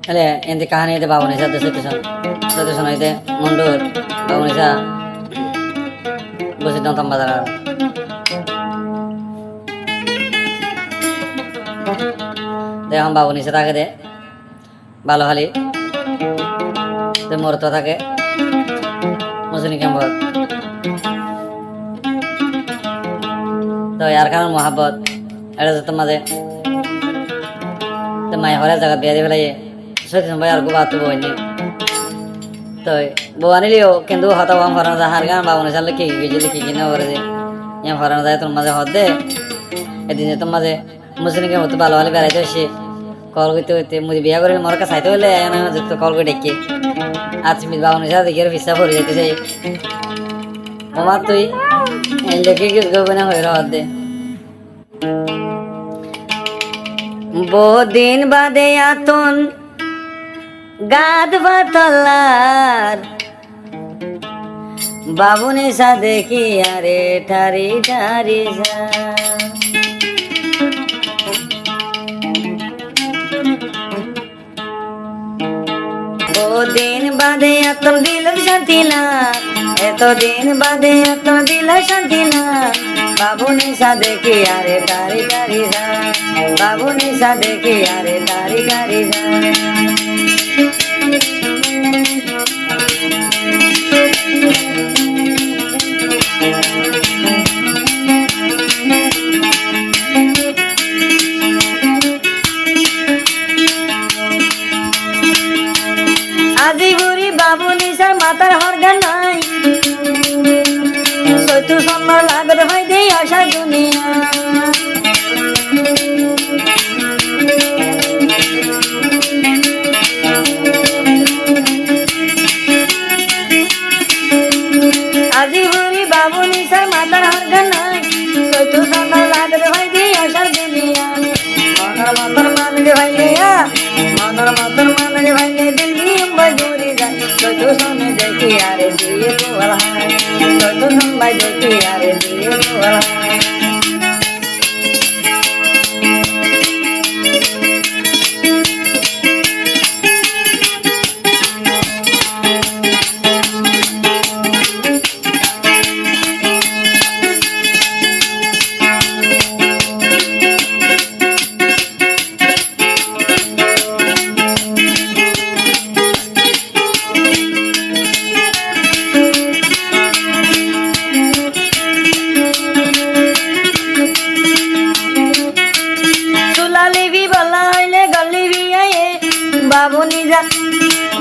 ಅಲ್ಲೇ ಎಂತ ಕಹಾನಿ ಇದೆ ಬಾಬು ನಿಸಾ ಸತ್ಯಸನ ಇದೆ ಮುಂಡೂರ್ ಬಾಬು ನಿಸಾ বসে বাজার দেখলাম বাবু নিচে থাকে দে ভালো হালি মরতো থাকে মজুনি কেমন তো ইয়ার কারণ মহাব্বত এটা যেত মাঝে তো মাই হরে জায়গা বিয়া দিয়ে ফেলাই সত্যি ভাই আর গোবা তো বইনি তো বউ আনিলিও কিন্তু হতা বাম ফরানো যায় হার গান বাবু নিশা লিখে গেছি কি না করে যে ইয়া ফরানো যায় তোর মাঝে হদ দে এদিন তোর মাঝে মুসলিমকে মতো ভালো ভালো বেড়াইতে আসি কল করতে করতে মুদি বিয়া করে মোর কাছে চাইতে হলে তো কল করে ডেকে আজ মিস বাবু নিশা দেখি আর ফিসা পড়ে যেতে চাই আমার তুই লেখে কিছু করবে না হয়ে হদ দে বহুদিন বাদে আতন গাদ বাতলার বাবু নিশা দেখি আরে ঠারি ঠারি যা দিন বাদে এত দিল শান্তি না এতদিন বাদে এত দিল শান্তি না বাবু নিশা দেখি আরে ঠারি ঠারি যা বাবু নিশা দেখি আরে ঠারি ঠারি যা আজি বুড়ি বাবু নিশার মাথার হরগা নাই সৈতু সম্মান লাগত হয় দেই আশা দুনিয়া আজি বুড়ি বাবু নিশার মাথার হরগা নাই সৈতু সম্মান লাগত হয় দেই আশা দুনিয়া মনর মতর মানলে ভাইলে মনর মতর মানলে ভাইলে দিল্লি মজুরি যায় সৈতু সনে দেখি আরে দিয়ে গোয়াল হায় সৈতু সম্বাই দেখি আরে দিয়ে গোয়াল হায়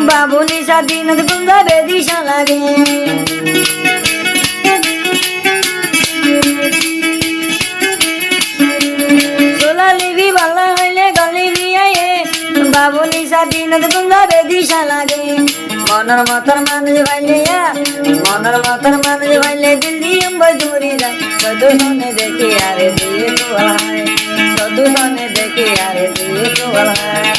বাবু নিশা দিন গুন্দা বেদিশা লাগে সোলা লিবি বালা হইলে গলি বিয়ে বাবু নিশা দিন গুন্দা বেদিশা লাগে মনের মতর মানুষ ভাইলে মনের মতর মানুষ ভাইলে দিল্লি মজুরি যায় সদু সনে দেখি আরে দিয়ে গোয়াল হায় সদু সনে দেখি আরে দিয়ে গোয়াল হায়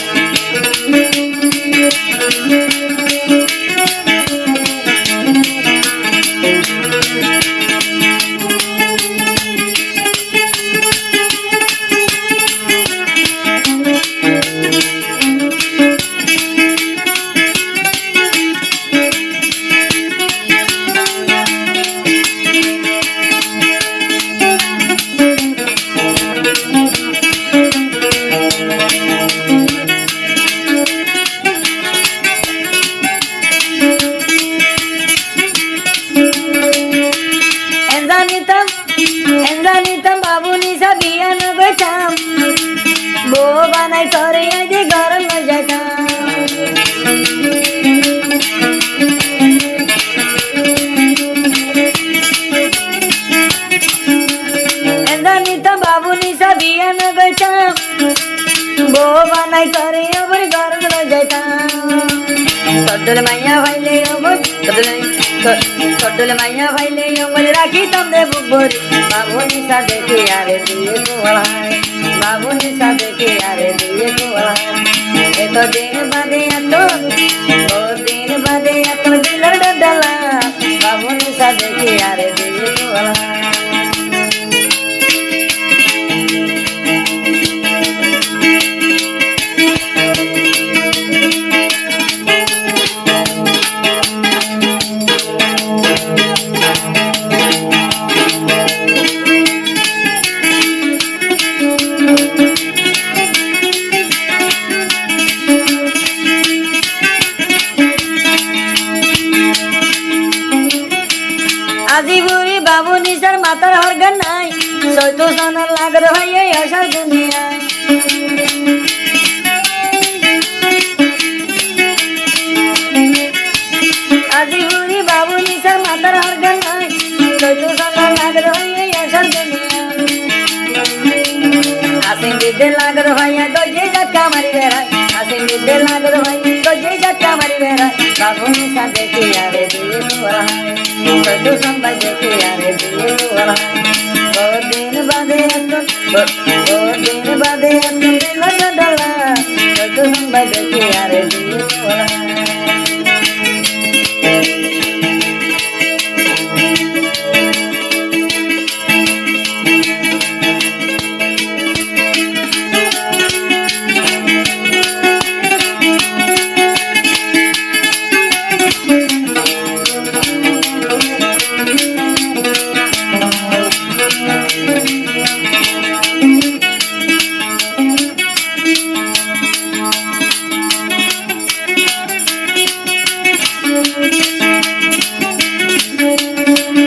জানিতাম বাবু নিশা বিয়া না বেচাম বউ বানাই করে আগে গরম না যেতাম জানিতাম বাবু নিশা বিয়া না বেচাম বউ বানাই করে আবার গরম না যেতাম সদল মাইয়া ভাইলে অমর সদল মাইয়া ভাইলে অমর রাখি তমনে বুবরি বাবু নিশা দেখে আরে দিয়ে গোয়াল হায় বাবু নিশা দেখে আরে দিয়ে গোয়াল হায় এত দিন বাদে এত দিন বাদে এত দিলের ডালা বাবু নিশা দেখে আরে দিয়ে গোয়াল হায় চৈতো সনের লাগর ভাইয়ে আসার দুনিয়া আজি বুড়ি বাবু নিশার মাতার হার গান নাই চৈতো সনের লাগর ভাইয়ে আসার দুনিয়া আসিন বিদ্যে লাগর ভাইয়া গজে জাটকা মারি বেড়ায় আসিন বিদ্যে লাগর ভাই গজে জাটকা মারি বেড়ায় বাবু নিশা দেখি আরে দিয়ে তোরা চৈতো সন ভাই দেখি আরে দিয়ে তোরা বহুত দিন বাদে এখন দিল ডলা চৈতো সন ভাই দেখি আরে দিয়ে তোরা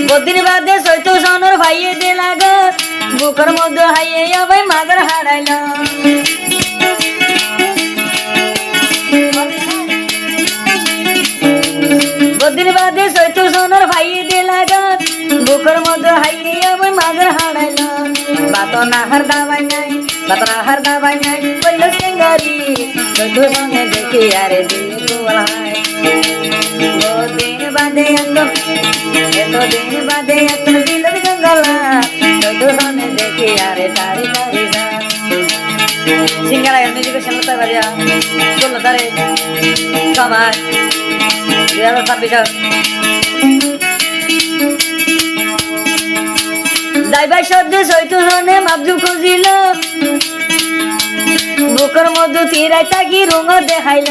বদিন বাদে চৈতো সনের ভাইয়ে দে লাগত বুকের মধ্যে হাইয়ে আবার মাগর হারাইল বদিন বাদে চৈতো সনের ভাইয়ে দে লাগত বুকের মধ্যে হাইয়ে আবার মাগর হারাইল বাত না হার দাবাই নাই বলল সিঙ্গারি চৈতো সনে দেখি আরে দিয়ে তোলায় দিন বাদে এতদিন বাদে এত দিলের গঙ্গালা চৈতো সনে দেখি আরে তারি তারি সিঙ্গারা মিউজিকের সামনে বাজা 16 তারিখ সময় 2026 যাইবার সদ্যে চৈতো সনে মাবজু খুঁজিল বুকের মধ্যে তিরাই তাকি রঙ দেখাইল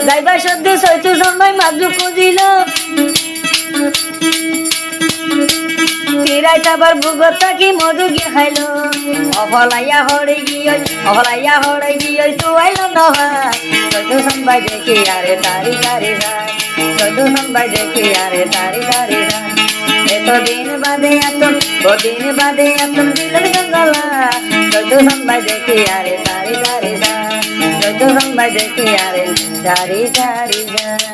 যাইবার সদ্যে চৈতো সন ভাই মাবজু খুঁজিল তিরাই তাবার বুকত তাকি মধু গিয়ে খাইল অফলাইয়া হরে গিয়ে তো আইল নহয় চৈতো সন ভাই দেখি আরে তারি তারি রাত চৈতো সন ভাই দেখি আরে তারি তারি রাত এতদিন বাদে এত দিলের গঙ্গালা চৈতো সন ভাই দেখি আরে তারি তারি রাত চৈতো সন ভাই দেখি আরে তারি তারি রাত